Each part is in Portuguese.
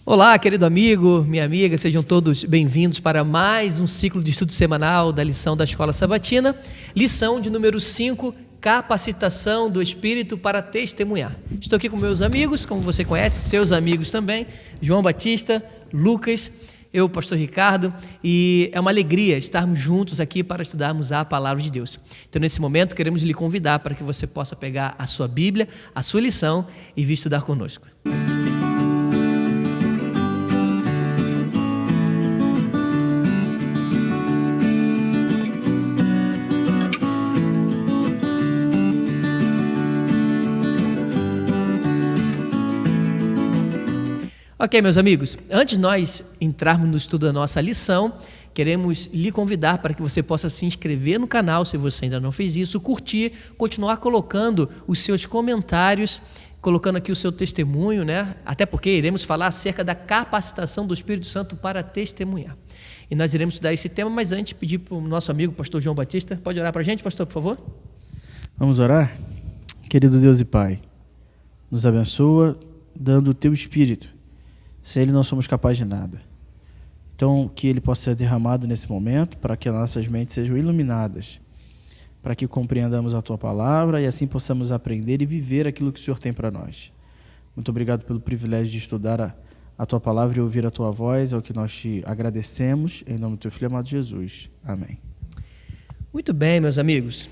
Olá, querido amigo, minha amiga, sejam todos bem-vindos para mais um ciclo de estudo semanal da lição da Escola Sabatina, lição de número 5, capacitação do Espírito para testemunhar. Estou aqui com meus amigos, como você conhece, seus amigos também, João Batista, Lucas, eu, pastor Ricardo, e é uma alegria estarmos juntos aqui para estudarmos a Palavra de Deus. Então, nesse momento, queremos lhe convidar para que você possa pegar a sua Bíblia, a sua lição e vir estudar conosco. Ok, meus amigos, antes de nós entrarmos no estudo da nossa lição, queremos lhe convidar para que você possa se inscrever no canal, se você ainda não fez isso, curtir, continuar colocando os seus comentários, colocando aqui o seu testemunho, né? Até porque iremos falar acerca da capacitação do Espírito Santo para testemunhar. E nós iremos estudar esse tema, mas antes pedir para o nosso amigo, pastor João Batista, pode orar para a gente, pastor, por favor? Vamos orar? Querido Deus e Pai, nos abençoa dando o Teu Espírito. Sem Ele não somos capazes de nada. Então, que Ele possa ser derramado nesse momento, para que as nossas mentes sejam iluminadas, para que compreendamos a Tua Palavra e assim possamos aprender e viver aquilo que o Senhor tem para nós. Muito obrigado pelo privilégio de estudar a Tua Palavra e ouvir a Tua voz, é o que nós te agradecemos, em nome do Teu Filho amado Jesus. Amém. Muito bem, meus amigos.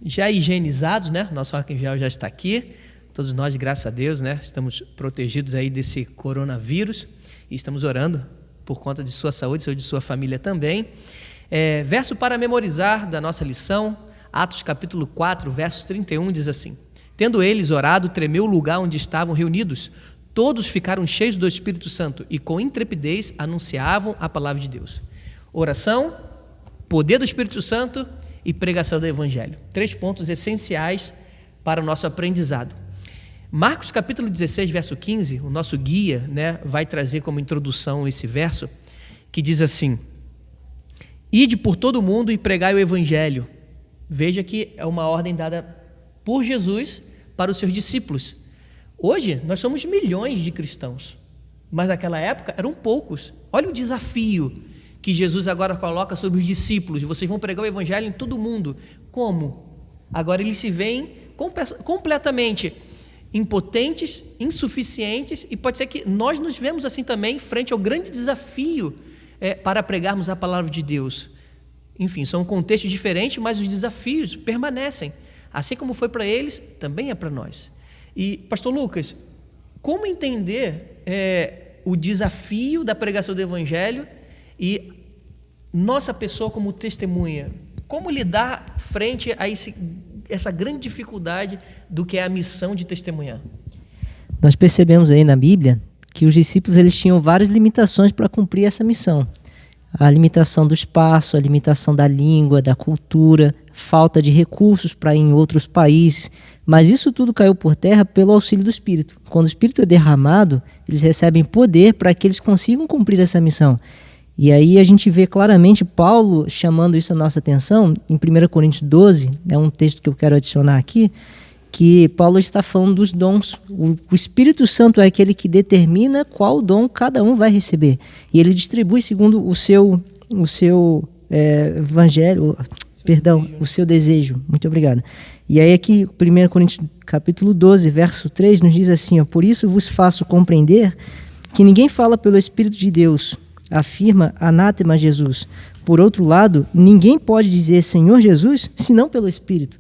Já higienizados, né? Nosso álcool em gel já está aqui. Todos nós, graças a Deus, né, estamos protegidos aí desse coronavírus e estamos orando por conta de sua saúde de sua família também. Verso para memorizar da nossa lição, Atos capítulo 4, verso 31, diz assim: Tendo eles orado, tremeu o lugar onde estavam reunidos. Todos ficaram cheios do Espírito Santo e com intrepidez anunciavam a palavra de Deus. Oração, poder do Espírito Santo e pregação do Evangelho. 3 pontos essenciais para o nosso aprendizado. Marcos capítulo 16, verso 15, o nosso guia, né, vai trazer como introdução esse verso, que diz assim: Ide por todo o mundo e pregai o Evangelho. Veja que é uma ordem dada por Jesus para os seus discípulos. Hoje, nós somos milhões de cristãos, mas naquela época eram poucos. Olha o desafio que Jesus agora coloca sobre os discípulos: vocês vão pregar o Evangelho em todo o mundo. Como? Agora eles se veem completamente impotentes, insuficientes, e pode ser que nós nos vemos assim também frente ao grande desafio para pregarmos a palavra de Deus. Enfim, são contextos diferentes, mas os desafios permanecem. Assim como foi para eles, também é para nós. E, pastor Lucas, como entender o desafio da pregação do Evangelho e nossa pessoa como testemunha? Como lidar frente a essa grande dificuldade do que é a missão de testemunhar? Nós percebemos aí na Bíblia que os discípulos eles tinham várias limitações para cumprir essa missão. A limitação do espaço, a limitação da língua, da cultura, falta de recursos para ir em outros países. Mas isso tudo caiu por terra pelo auxílio do Espírito. Quando o Espírito é derramado, eles recebem poder para que eles consigam cumprir essa missão. E aí a gente vê claramente Paulo chamando isso a nossa atenção em 1 Coríntios 12, é um texto que eu quero adicionar aqui, que Paulo está falando dos dons. O Espírito Santo é aquele que determina qual dom cada um vai receber. E ele distribui segundo o seu evangelho, o seu desejo. Muito obrigado. E aí aqui, 1 Coríntios capítulo 12, verso 3, nos diz assim: ó, Por isso vos faço compreender que ninguém fala pelo Espírito de Deus, afirma anátema Jesus. Por outro lado, ninguém pode dizer Senhor Jesus, senão pelo Espírito.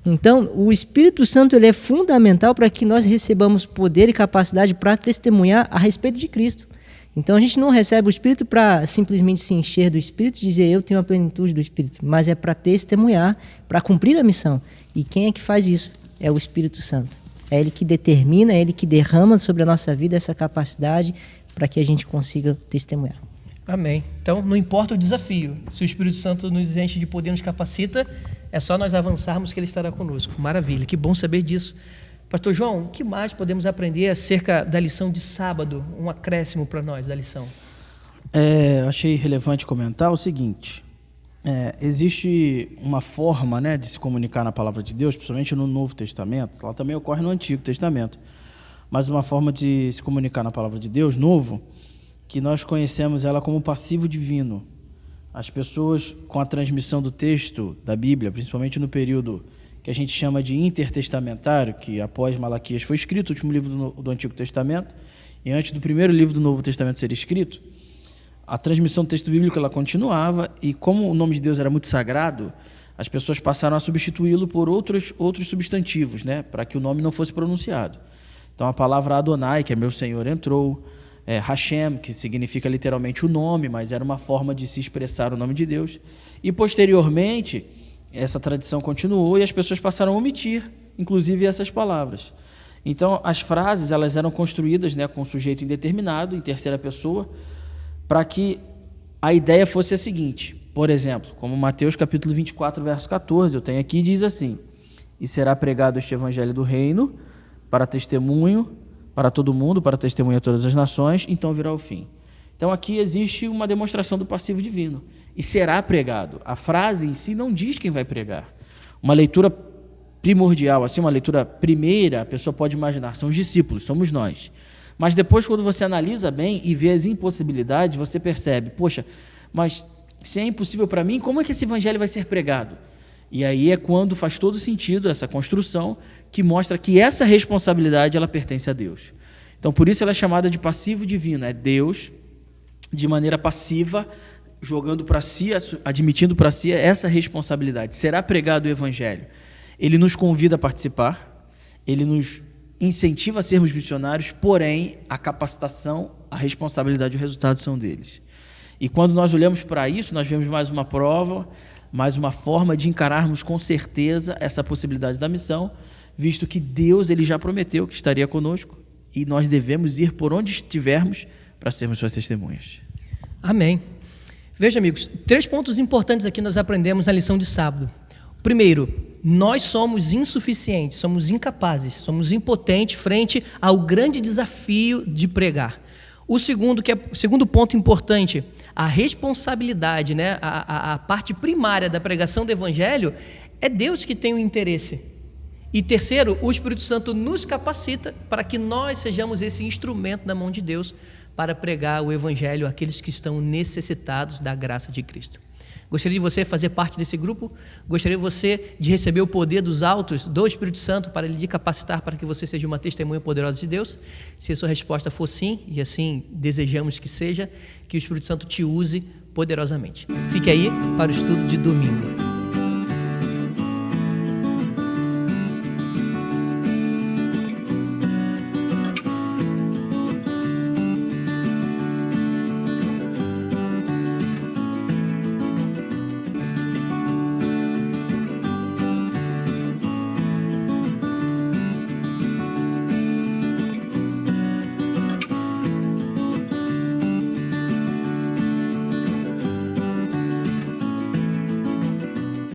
Então, o Espírito Santo ele é fundamental para que nós recebamos poder e capacidade para testemunhar a respeito de Cristo. Então, a gente não recebe o Espírito para simplesmente se encher do Espírito e dizer eu tenho a plenitude do Espírito, mas é para testemunhar, para cumprir a missão. E quem é que faz isso? É o Espírito Santo. É Ele que determina, é Ele que derrama sobre a nossa vida essa capacidade para que a gente consiga testemunhar. Amém. Então, não importa o desafio, se o Espírito Santo nos enche de poder, nos capacita, é só nós avançarmos que Ele estará conosco. Maravilha, que bom saber disso. Pastor João, o que mais podemos aprender acerca da lição de sábado? Um acréscimo para nós da lição. Achei relevante comentar o seguinte: existe uma forma, né, de se comunicar na Palavra de Deus, principalmente no Novo Testamento, ela também ocorre no Antigo Testamento, mas uma forma de se comunicar na Palavra de Deus, novo, que nós conhecemos ela como passivo divino. As pessoas, com a transmissão do texto da Bíblia, principalmente no período que a gente chama de intertestamentário, que após Malaquias foi escrito, o último livro do Antigo Testamento, e antes do primeiro livro do Novo Testamento ser escrito, a transmissão do texto bíblico ela continuava, e como o nome de Deus era muito sagrado, as pessoas passaram a substituí-lo por outros substantivos, né, para que o nome não fosse pronunciado. Então a palavra Adonai, que é meu Senhor, entrou, Hashem, que significa literalmente o nome, mas era uma forma de se expressar o nome de Deus. E posteriormente, essa tradição continuou e as pessoas passaram a omitir, inclusive, essas palavras. Então as frases elas eram construídas, né, com sujeito indeterminado, em terceira pessoa, para que a ideia fosse a seguinte. Por exemplo, como Mateus capítulo 24, verso 14, eu tenho aqui, diz assim: e será pregado este evangelho do reino para testemunho para todo mundo, para testemunho a todas as nações, então virá o fim. Então aqui existe uma demonstração do passivo divino. E será pregado. A frase em si não diz quem vai pregar. Uma leitura primordial, assim, uma leitura primeira, a pessoa pode imaginar, são os discípulos, somos nós. Mas depois, quando você analisa bem e vê as impossibilidades, você percebe, poxa, mas se é impossível para mim, como é que esse evangelho vai ser pregado? E aí é quando faz todo sentido essa construção que mostra que essa responsabilidade ela pertence a Deus. Então, por isso ela é chamada de passivo divino. É Deus, de maneira passiva, jogando para si, admitindo para si essa responsabilidade. Será pregado o evangelho. Ele nos convida a participar, ele nos incentiva a sermos missionários, porém, a capacitação, a responsabilidade e o resultado são deles. E quando nós olhamos para isso, nós vemos mais uma prova, mais uma forma de encararmos com certeza essa possibilidade da missão, visto que Deus ele já prometeu que estaria conosco e nós devemos ir por onde estivermos para sermos suas testemunhas. Amém. Veja, amigos, 3 pontos importantes aqui nós aprendemos na lição de sábado. Primeiro, nós somos insuficientes, somos incapazes, somos impotentes frente ao grande desafio de pregar. O segundo ponto importante, a responsabilidade, né? a parte primária da pregação do evangelho é Deus que tem o interesse. E terceiro, o Espírito Santo nos capacita para que nós sejamos esse instrumento na mão de Deus para pregar o evangelho àqueles que estão necessitados da graça de Cristo. Gostaria de você fazer parte desse grupo? Gostaria de você de receber o poder dos altos, do Espírito Santo, para lhe capacitar para que você seja uma testemunha poderosa de Deus? Se a sua resposta for sim, e assim desejamos que seja, que o Espírito Santo te use poderosamente. Fique aí para o estudo de domingo.